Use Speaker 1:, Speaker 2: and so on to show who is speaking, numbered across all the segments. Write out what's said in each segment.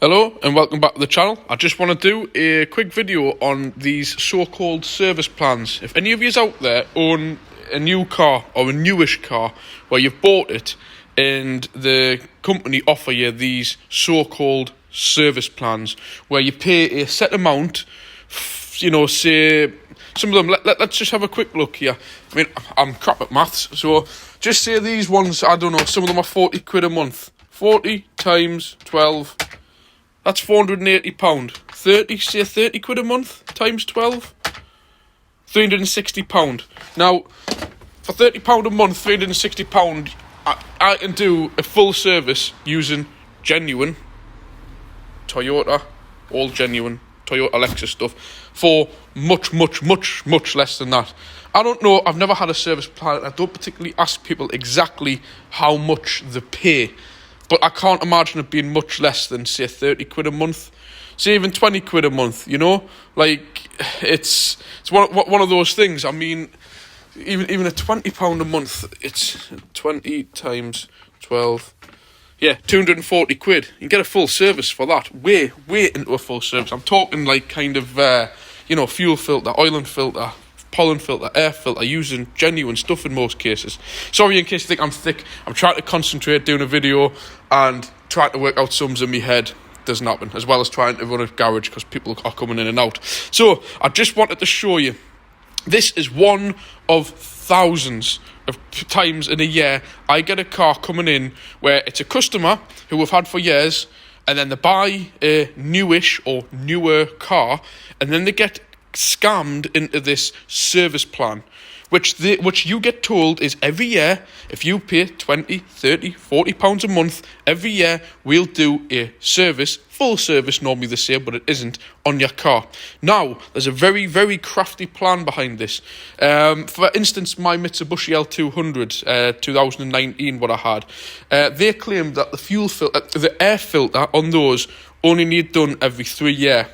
Speaker 1: Hello and welcome back to the channel. I just want to do a quick video on these so-called service plans. If any of you out there own a new car or a newish car where you've bought it and the company offer you these so-called service plans where you pay a set amount, you know, say some of them, let's just have a quick look here. I mean, I'm crap at maths, so just say these ones, I don't know, some of them are 40 quid a month. 40 times 12, that's £480. 30 quid a month times 12, £360. Now, for £30 a month, £360, I can do a full service using genuine Toyota, all genuine Toyota Lexus stuff for much less than that. I don't know, I've never had a service plan. I don't particularly ask people exactly how much they pay, but I can't imagine it being much less than, say, 30 quid a month. Say even 20 quid a month, you know? Like, it's one of those things. I mean, even a £20 a month, it's 20 times 12. Yeah, 240 quid. You can get a full service for that. Way into a full service. I'm talking like kind of, fuel filter, oil and filter, pollen filter, air filter, using genuine stuff in most cases. Sorry in case you think I'm thick. I'm trying to concentrate doing a video and trying to work out sums in my head. Doesn't happen. As well as trying to run a garage because people are coming in and out. So, I just wanted to show you. This is one of thousands of times in a year I get a car coming in where it's a customer who we've had for years, and then they buy a newish or newer car, and then they get scammed into this service plan, which you get told is every year, if you pay 20, 30, 40 pounds a month, every year we'll do a service, full service normally they say, but it isn't, on your car. Now, there's a very crafty plan behind this. For instance, my Mitsubishi L200, 2019, what I had, they claimed that the air filter on those only need done every 3 years.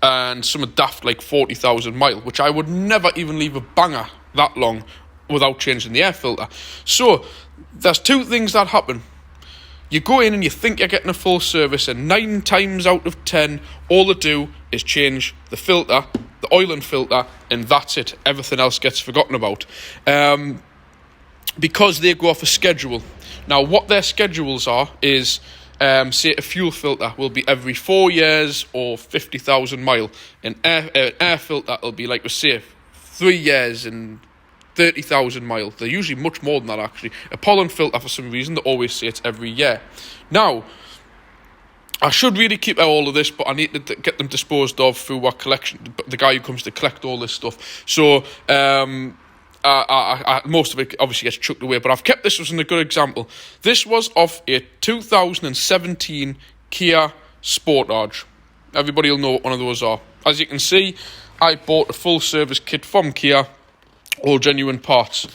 Speaker 1: And some are daft like 40,000 mile, which I would never even leave a banger that long without changing the air filter. So there's two things that happen. You go in and you think you're getting a full service, and 9 times out of 10 all they do is change the filter, the oil and filter, and that's it. Everything else gets forgotten about, because they go off a schedule. Now what their schedules are is, say a fuel filter will be every 4 years or 50,000 mile. An air filter will be, like we say, 3 years and 30,000 mile. They're usually much more than that, actually. A pollen filter, for some reason, they always say it's every year. Now, I should really keep all of this, but I need to get them disposed of through our collection, the guy who comes to collect all this stuff. So, most of it obviously gets chucked away, but I've kept this as a good example. This was off a 2017 Kia Sportage. Everybody will know what one of those are. As you can see, I bought a full service kit from Kia, all genuine parts.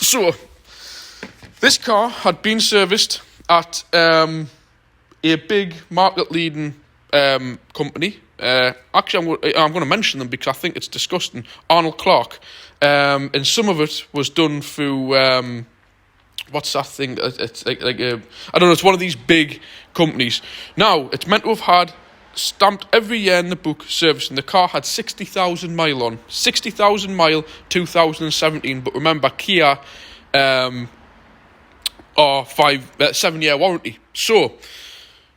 Speaker 1: So, this car had been serviced at a big market-leading company. Actually, I'm going to mention them because I think it's disgusting. Arnold Clark, and some of it was done through what's that thing? It's like I don't know. It's one of these big companies. Now it's meant to have had stamped every year in the book service, and the car had 60,000 mile on. 60,000 mile, 2017. But remember, Kia are 7-year warranty. So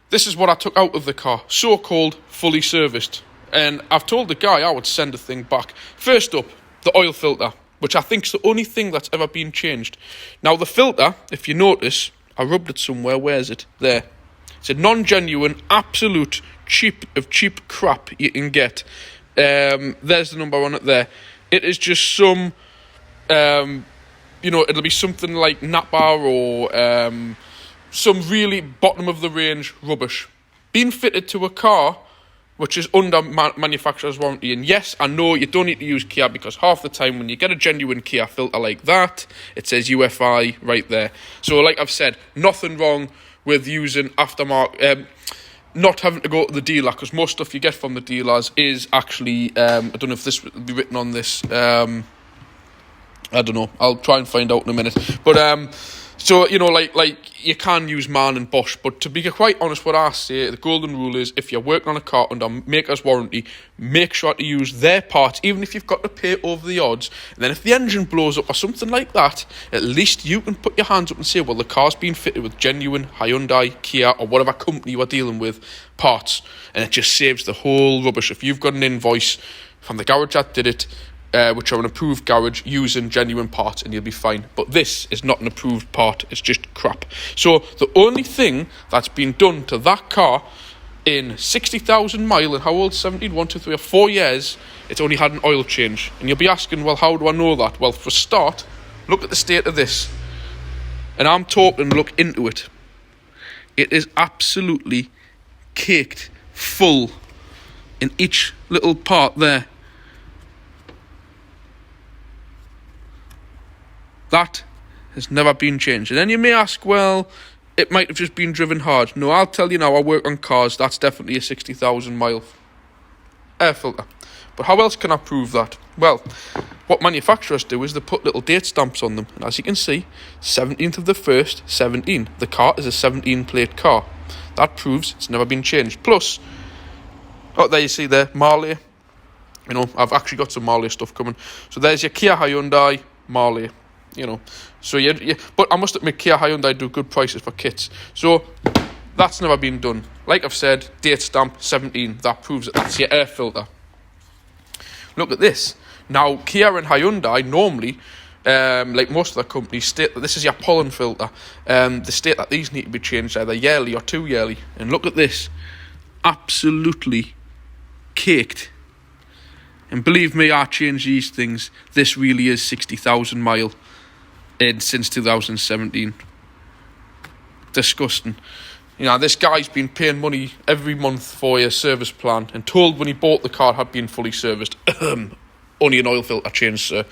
Speaker 1: this is what I took out of the car, so-called fully serviced. And I've told the guy I would send the thing back. First up, the oil filter, which I think is the only thing that's ever been changed. Now the filter, if you notice, I rubbed it somewhere. Where is it? There. It's a non-genuine, absolute cheap crap you can get. There's the number on it there. It is just some, it'll be something like Napa or some really bottom of the range rubbish being fitted to a car which is under manufacturer's warranty. And yes, I know you don't need to use Kia, because half the time when you get a genuine Kia filter like that, it says UFI right there. So like I've said, nothing wrong with using aftermarket, not having to go to the dealer, because most stuff you get from the dealers is actually, I don't know if this will be written on this, I don't know, I'll try and find out in a minute. But So, like you can use Mann and Bosch, but to be quite honest, what I say, the golden rule is if you're working on a car under maker's warranty, make sure to use their parts, even if you've got to pay over the odds. And then if the engine blows up or something like that, at least you can put your hands up and say, well, the car's been fitted with genuine Hyundai, Kia, or whatever company you are dealing with parts. And it just saves the whole rubbish. If you've got an invoice from the garage that did it, which are an approved garage using genuine parts, and you'll be fine. But this is not an approved part, it's just crap. So the only thing that's been done to that car in 60,000 mile, and how old? 17, 1, 2, 3 or 4 years, it's only had an oil change. And you'll be asking, well, how do I know that? Well, for a start, look at the state of this. And I'm talking, look into it. It is absolutely caked full in each little part there. That has never been changed. And then you may ask, well, it might have just been driven hard. No, I'll tell you now, I work on cars, that's definitely a 60,000 mile air filter. But how else can I prove that? Well, what manufacturers do is they put little date stamps on them. And as you can see, 17th of the 1st, 17. The car is a 17 plate car. That proves it's never been changed. Plus, oh, there you see there, Marley. I've actually got some Marley stuff coming. So there's your Kia Hyundai Marley. So but I must admit, Kia Hyundai do good prices for kits. So that's never been done. Like I've said, date stamp 17. That proves that that's your air filter. Look at this. Now, Kia and Hyundai normally, like most of the companies, state that this is your pollen filter. They state that these need to be changed either yearly or 2 yearly. And look at this. Absolutely caked. And believe me, I change these things. This really is 60,000 mile. Since 2017. Disgusting. This guy's been paying money every month for a service plan and told when he bought the car had been fully serviced. Only an oil filter change, sir.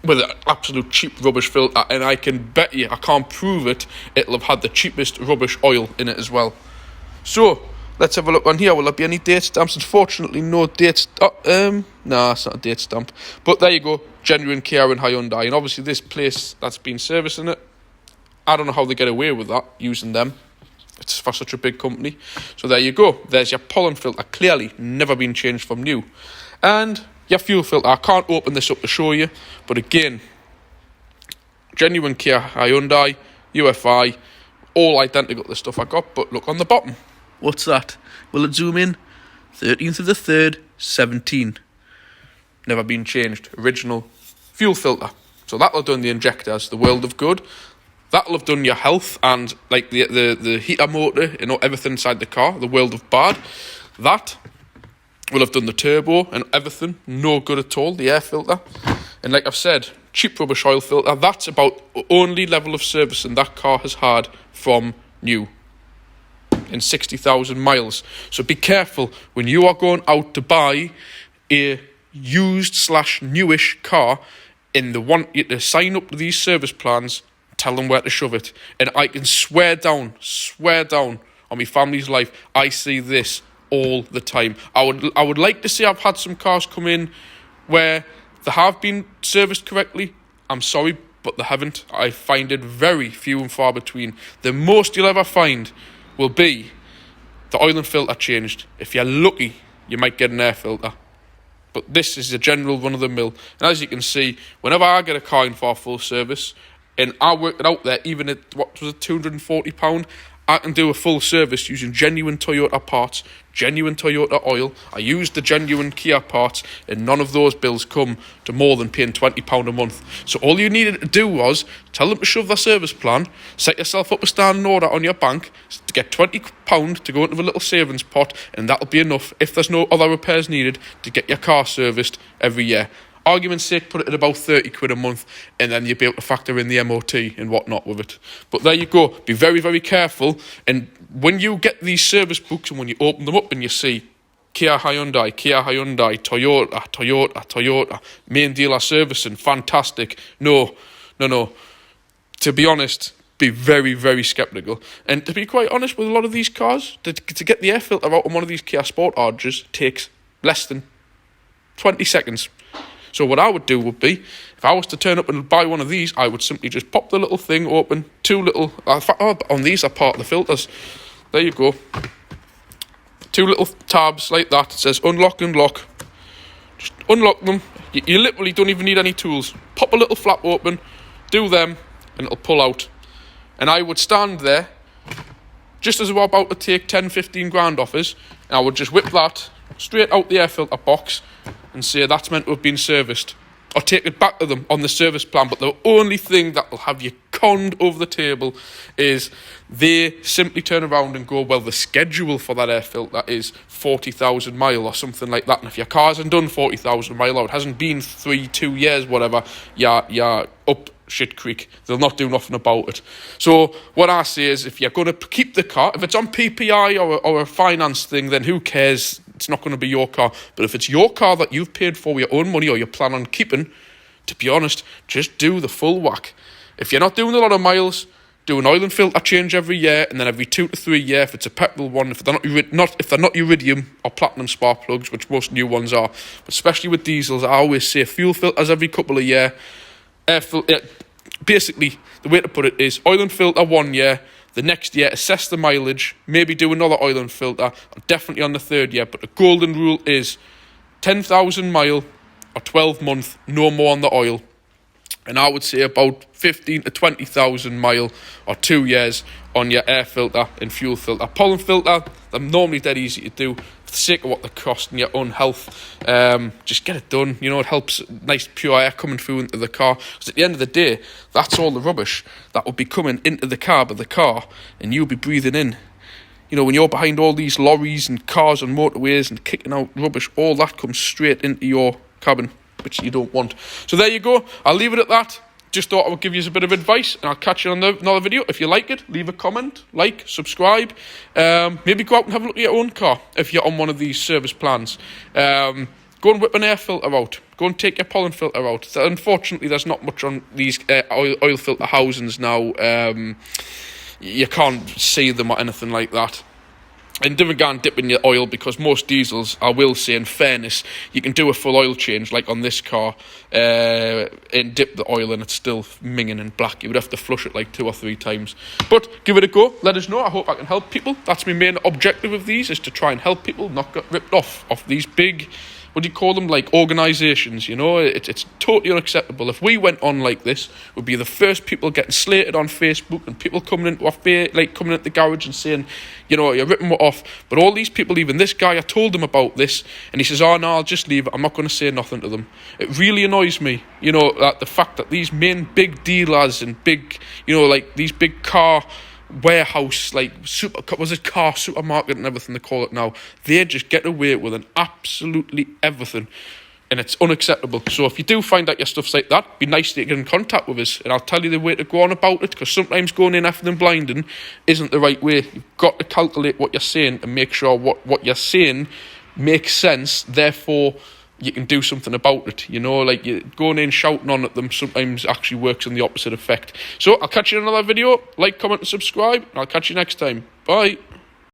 Speaker 1: With an absolute cheap rubbish filter, and I can bet you, I can't prove it, it'll have had the cheapest rubbish oil in it as well. So, let's have a look on here. Will there be any date stamps? Unfortunately, no date no, it's not a date stamp. But there you go. Genuine Kia and Hyundai. And obviously this place that's been servicing it, I don't know how they get away with that, using them. It's for such a big company. So there you go. There's your pollen filter. Clearly never been changed from new. And your fuel filter. I can't open this up to show you. But again, genuine Kia, Hyundai, UFI, all identical to the stuff I got. But look on the bottom. What's that? Will it zoom in? 13th of the 3rd, 17. Never been changed. Original fuel filter. So that'll have done the injectors, the world of good. That'll have done your health and like the heater motor, everything inside the car, the world of bad. That will have done the turbo and everything, no good at all, the air filter. And like I've said, cheap rubbish oil filter, that's about the only level of servicing that car has had from new. In 60,000 miles. So be careful when you are going out to buy a used/newish car and they want you to sign up to these service plans, tell them where to shove it. And I can swear down on my family's life, I see this all the time. I would like to say I've had some cars come in where they have been serviced correctly. I'm sorry, but they haven't. I find it very few and far between. The most you'll ever find will be the oil and filter changed. If you're lucky, you might get an air filter. But this is a general run-of-the-mill. And as you can see, whenever I get a car in for a full service, and I work it out there, even at, what was it, £240, I can do a full service using genuine Toyota parts, genuine Toyota oil. I use the genuine Kia parts, and none of those bills come to more than paying £20 a month. So all you needed to do was tell them to shove their service plan, set yourself up a standing order on your bank to get £20 to go into a little savings pot, and that'll be enough, if there's no other repairs needed, to get your car serviced every year. Argument's sake, put it at about 30 quid a month, and then you'll be able to factor in the MOT and whatnot with it. But there you go. Be very, very careful. And when you get these service books and when you open them up and you see Kia Hyundai, Toyota, main dealer servicing, fantastic. No. To be honest, be very, very sceptical. And to be quite honest, with a lot of these cars, to get the air filter out on one of these Kia Sportages takes less than 20 seconds. So what I would do would be, If I was to turn up and buy one of these, I would simply just pop the little thing open, two little, on these are part of the filters. There you go. Two little tabs like that. It says unlock and lock. Just unlock them. You literally don't even need any tools. Pop a little flap open, do them, and it'll pull out. And I would stand there, just as we're about to take 10, 15 grand off us, and I would just whip that straight out the air filter box and say that's meant to have been serviced. Or take it back to them on the service plan. But the only thing that will have you conned over the table is they simply turn around and go, well, the schedule for that air filter is 40,000 mile or something like that. And if your car hasn't done 40,000 mile or it hasn't been 2 years, whatever, you're up shit creek. They'll not do nothing about it. So what I say is, if you're going to keep the car, if it's on PPI or a finance thing, then who cares? It's not going to be your car. But if it's your car that you've paid for with your own money or you plan on keeping, to be honest, just do the full whack. If you're not doing a lot of miles, do an oil and filter change every year, and then every 2 to 3 years if it's a petrol one. If they're not iridium or platinum spark plugs, which most new ones are, but especially with diesels, I always say fuel filters every couple of years. Basically, the way to put it is oil and filter 1 year. The next year, assess the mileage, maybe do another oil and filter, definitely on the 3rd year. But the golden rule is 10,000 mile or 12 month, no more on the oil. And I would say about 15 to 20,000 mile or 2 years on your air filter and fuel filter. Pollen filter, they're normally dead easy to do. For the sake of what they're costing your own health, just get it done. You know, it helps nice pure air coming through into the car. Because at the end of the day, that's all the rubbish that will be coming into the cab of the car, and you'll be breathing in. You know, when you're behind all these lorries and cars on motorways and kicking out rubbish, all that comes straight into your cabin, which you don't want. So there you go. I'll leave it at that. Just thought I would give you a bit of advice, and I'll catch you on another video. If you like it, leave a comment, like, subscribe. Maybe go out and have a look at your own car if you're on one of these service plans. Go and whip an air filter out. Go and take your pollen filter out. Unfortunately, there's not much on these oil filter housings now. You can't see them or anything like that. And don't go and dip in your oil, because most diesels, I will say in fairness, you can do a full oil change like on this car and dip the oil and it's still minging and black. You would have to flush it like 2 or 3 times. But give it a go. Let us know. I hope I can help people. That's my main objective of these, is to try and help people not get ripped off these big, what do you call them, like organisations, you know. It's totally unacceptable. If we went on like this, we'd be the first people getting slated on Facebook, and people coming into coming into the garage and saying, you know, you're ripping it off. But all these people, even this guy, I told him about this, and he says, oh no, I'll just leave it, I'm not going to say nothing to them. It really annoys me, you know, that the fact that these main big dealers and big, you know, like these big car warehouse, like car supermarket and everything they call it now, they just get away with an absolutely everything, and it's unacceptable. So if you do find out your stuff's like that, be nice to get in contact with us, and I'll tell you the way to go on about it, because sometimes going in after them blinding isn't the right way. You've got to calculate what you're saying and make sure what you're saying makes sense, therefore you can do something about it. You know, like you going in shouting on at them sometimes actually works in the opposite effect. So I'll catch you in another video. Like, comment and subscribe, and I'll catch you next time. Bye.